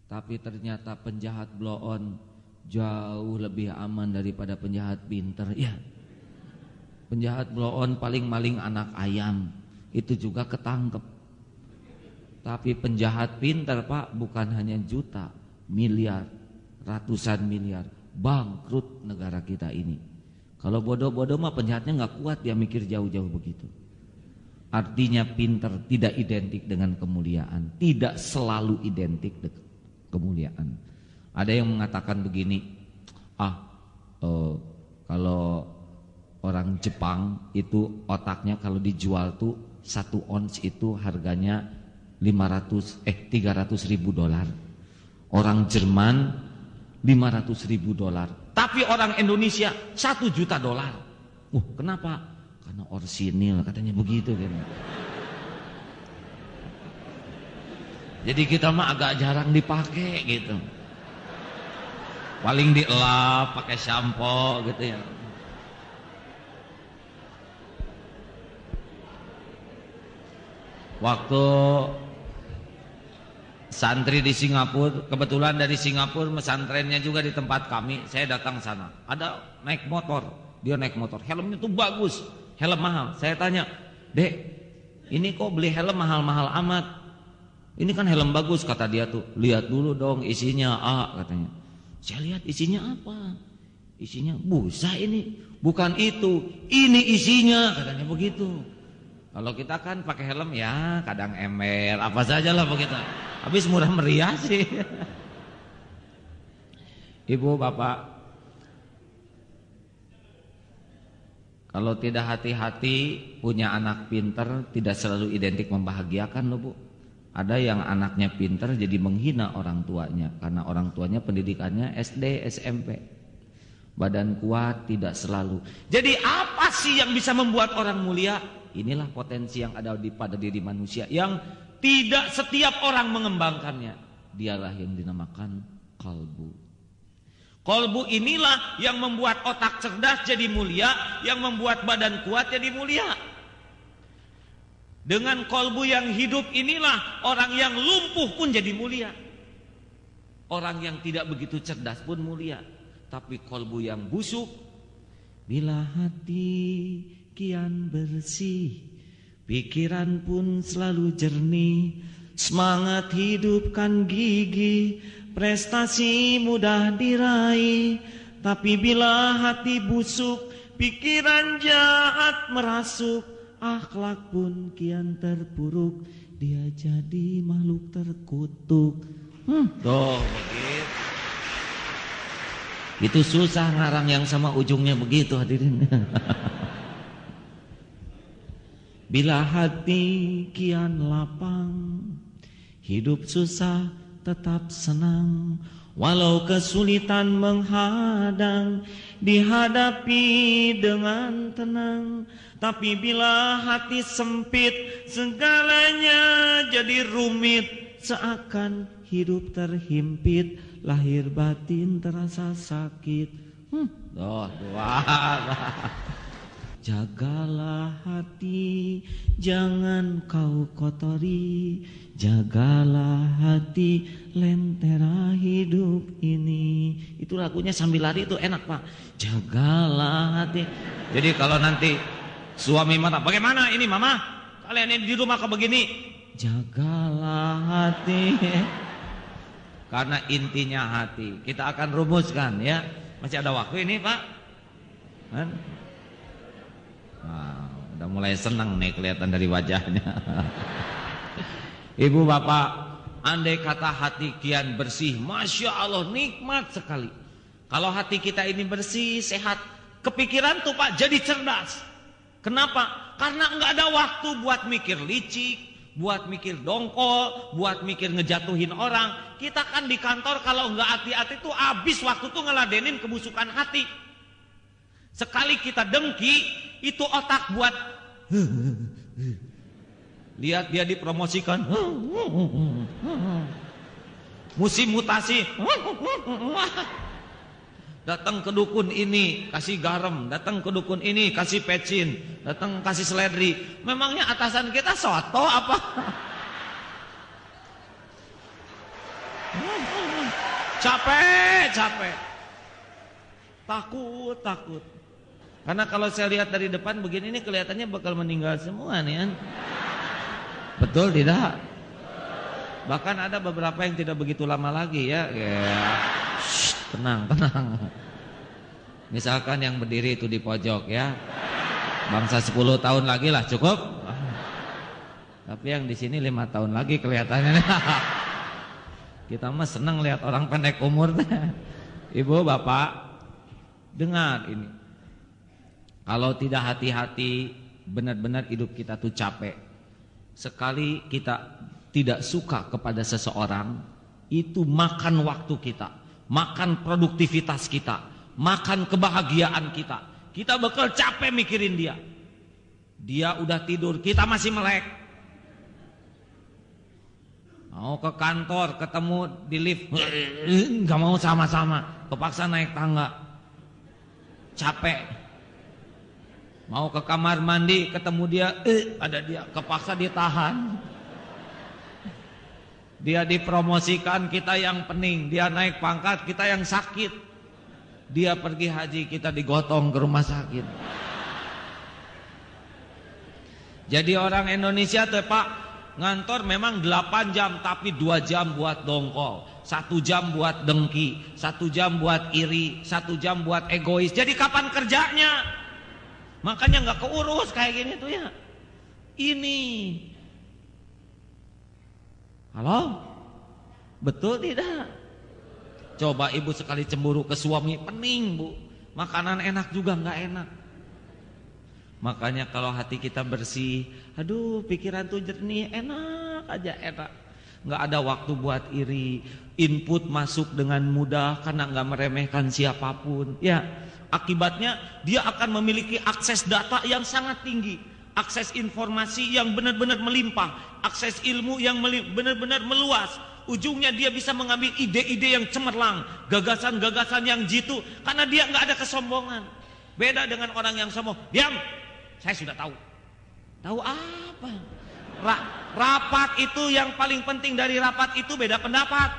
Tapi ternyata penjahat blow on jauh lebih aman daripada penjahat pinter. Ya, penjahat blow on paling maling anak ayam, itu juga ketangkep. Tapi penjahat pinter Pak, bukan hanya juta, miliar, ratusan miliar, bangkrut negara kita ini. Kalau bodoh-bodoh mah penjahatnya nggak kuat, dia mikir jauh-jauh begitu. Artinya pinter tidak identik dengan kemuliaan, tidak selalu identik dengan kemuliaan. Ada yang mengatakan begini, kalau orang Jepang itu otaknya kalau dijual tuh 1 ons itu harganya 300.000 dolar. Orang Jerman 500.000 dolar. Tapi orang Indonesia 1 juta dolar. Kenapa? Karena orsinil katanya begitu kan. Jadi kita mah agak jarang dipakai gitu. Paling dielap pakai sampo gitu ya. Waktu santri di Singapura, kebetulan dari Singapura pesantrennya juga di tempat kami, saya datang sana. Ada naik motor, dia naik motor, helmnya tuh bagus, helm mahal. Saya tanya, "Dek, ini kok beli helm mahal-mahal amat? Ini kan helm bagus," kata dia tuh. "Lihat dulu dong isinya," katanya. Saya lihat isinya apa? Isinya busa ini. "Bukan itu, ini isinya," katanya begitu. Kalau kita kan pakai helm ya kadang ember, apa saja lah begitu. Habis murah meriah sih. Ibu, bapak, kalau tidak hati-hati punya anak pinter tidak selalu identik membahagiakan loh Bu. Ada yang anaknya pinter jadi menghina orang tuanya karena orang tuanya pendidikannya SD, SMP. Badan kuat tidak selalu. Jadi apa sih yang bisa membuat orang mulia? Inilah potensi yang ada pada diri manusia yang tidak setiap orang mengembangkannya. Dialah yang dinamakan kalbu. Kalbu inilah yang membuat otak cerdas jadi mulia, yang membuat badan kuat jadi mulia. Dengan kalbu yang hidup inilah orang yang lumpuh pun jadi mulia. Orang yang tidak begitu cerdas pun mulia. Tapi kalbu yang busuk, bila hati kian bersih, pikiran pun selalu jernih, semangat hidup kan gigih, prestasi mudah diraih. Tapi bila hati busuk, pikiran jahat merasuk, akhlak pun kian terpuruk, dia jadi makhluk terkutuk. Tuh begitu. Itu susah ngarang yang sama ujungnya begitu hadirin. Bila hati kian lapang, hidup susah tetap senang. Walau kesulitan menghadang, dihadapi dengan tenang. Tapi bila hati sempit, segalanya jadi rumit. Seakan hidup terhimpit, lahir batin terasa sakit. Doa. Jagalah hati, jangan kau kotori. Jagalah hati, lentera hidup ini. Itu lagunya sambil lari itu enak Pak. Jagalah hati. Jadi kalau nanti suami marah, "Bagaimana ini mama? Kalian ini di rumah kok begini?" Jagalah hati. Karena intinya hati. Kita akan rumuskan ya. Masih ada waktu ini Pak. Udah mulai senang nih kelihatan dari wajahnya. Ibu bapak, andai kata hati kian bersih, Masya Allah nikmat sekali. Kalau hati kita ini bersih, sehat, kepikiran tuh Pak jadi cerdas. Kenapa? Karena nggak ada waktu buat mikir licik, buat mikir dongkol, buat mikir ngejatuhin orang. Kita kan di kantor kalau nggak hati-hati tuh habis waktu tuh ngeladenin kebusukan hati. Sekali kita dengki, itu otak buat lihat dia dipromosikan, musim mutasi, datang ke dukun ini kasih garam, datang ke dukun ini kasih pecin, datang kasih seledri. Memangnya atasan kita soto apa? Capek. Takut. Karena kalau saya lihat dari depan begini ini kelihatannya bakal meninggal semua nih kan. Betul tidak? Bahkan ada beberapa yang tidak begitu lama lagi ya. Tenang. Misalkan yang berdiri itu di pojok ya. Bangsa 10 tahun lagi lah cukup. Tapi yang di sini 5 tahun lagi kelihatannya. Kita mah senang lihat orang pendek umur. Ibu, bapak, dengar ini. Kalau tidak hati-hati, benar-benar hidup kita tuh capek. Sekali kita tidak suka kepada seseorang, itu makan waktu kita, makan produktivitas kita, makan kebahagiaan kita. Kita bakal capek mikirin dia. Dia udah tidur, kita masih melek. Mau ke kantor, ketemu di lift, nggak mau sama-sama, kepaksa naik tangga, capek. Mau ke kamar mandi, ketemu dia, ada dia, kepaksa ditahan. Dia dipromosikan, kita yang pening. Dia naik pangkat, kita yang sakit. Dia pergi haji, kita digotong ke rumah sakit. Jadi orang Indonesia tuh Pak, ngantor memang 8 jam, tapi 2 jam buat dongkol, 1 jam buat dengki, 1 jam buat iri, 1 jam buat egois. Jadi kapan kerjanya? Makanya nggak keurus kayak gini tuh ya. Ini, halo, betul tidak? Coba ibu sekali cemburu ke suami, pening bu. Makanan enak juga nggak enak. Makanya kalau hati kita bersih, aduh pikiran tuh jernih, enak aja enak. Nggak ada waktu buat iri. Input masuk dengan mudah karena nggak meremehkan siapapun. Ya, akibatnya dia akan memiliki akses data yang sangat tinggi, akses informasi yang benar-benar melimpah, akses ilmu yang benar-benar meluas. Ujungnya dia bisa mengambil ide-ide yang cemerlang, gagasan-gagasan yang jitu, karena dia nggak ada kesombongan. Beda dengan orang yang sombong. Diam, saya sudah tahu. Tahu apa? Rapat itu yang paling penting dari rapat itu beda pendapat.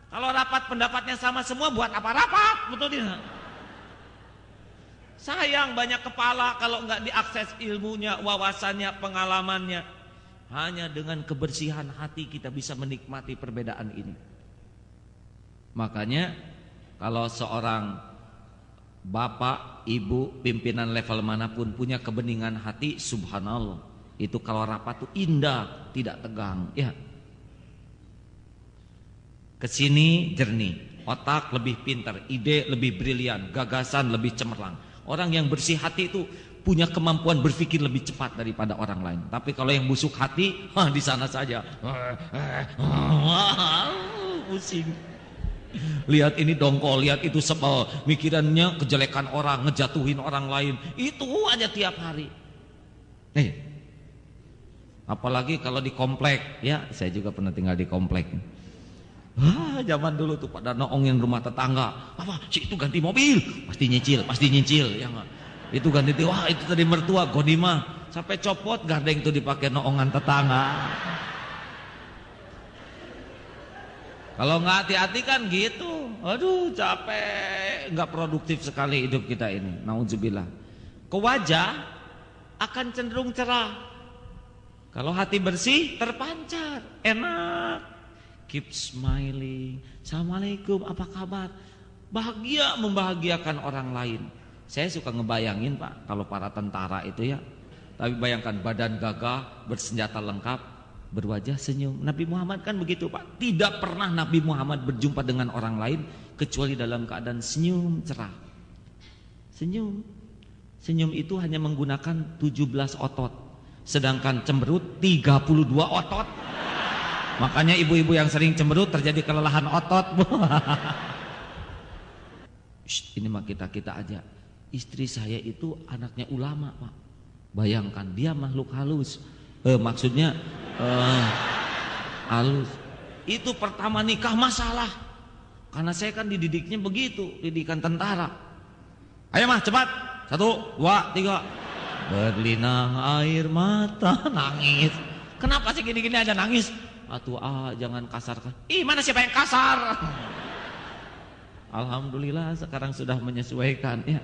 Kalau rapat pendapatnya sama semua, buat apa rapat? Betul tidak? Sayang banyak kepala kalau nggak diakses ilmunya, wawasannya, pengalamannya. Hanya dengan kebersihan hati kita bisa menikmati perbedaan ini. Makanya kalau seorang bapak, ibu, pimpinan level manapun punya kebeningan hati, subhanallah, itu kalau rapat tuh indah, tidak tegang. Ya, kesini jernih, otak lebih pintar, ide lebih brilian, gagasan lebih cemerlang. Orang yang bersih hati itu punya kemampuan berpikir lebih cepat daripada orang lain. Tapi kalau yang busuk hati, di sana saja. Pusing. Lihat ini dongkol, lihat itu sebel, mikirannya kejelekan orang, ngejatuhin orang lain. Itu aja tiap hari. Apalagi kalau di komplek, ya saya juga pernah tinggal di komplek. Zaman dulu tuh pada noong yang rumah tetangga, apa si itu ganti mobil, pasti nyicil, ya enggak? Itu ganti, wah itu tadi mertua Gonima, sampai copot gandeng tuh dipakai noongan tetangga. Kalau nggak hati-hati kan gitu, aduh capek, nggak produktif sekali hidup kita ini. Nauzubillah. Ke wajah akan cenderung cerah. Kalau hati bersih terpancar, enak. Keep smiling. Assalamualaikum, apa kabar? Bahagia membahagiakan orang lain. Saya suka ngebayangin Pak, kalau para tentara itu ya. Tapi bayangkan badan gagah, bersenjata lengkap, berwajah senyum. Nabi Muhammad kan begitu Pak. Tidak pernah Nabi Muhammad berjumpa dengan orang lain kecuali dalam keadaan senyum cerah. Senyum. Senyum itu hanya menggunakan 17 otot. Sedangkan cemberut 32 otot. Makanya ibu-ibu yang sering cemberut terjadi kelelahan otot. Ini mah kita aja. Istri saya itu anaknya ulama Pak. Bayangkan dia makhluk halus. Maksudnya halus. Itu pertama nikah masalah. Karena saya kan dididiknya begitu, didikan tentara. Ayo mah cepat. 1, 2, 3. Berlinang air mata, nangis. Kenapa sih gini-gini aja nangis? Atuh jangan kasar. Ih, mana siapa yang kasar? Alhamdulillah sekarang sudah menyesuaikan ya.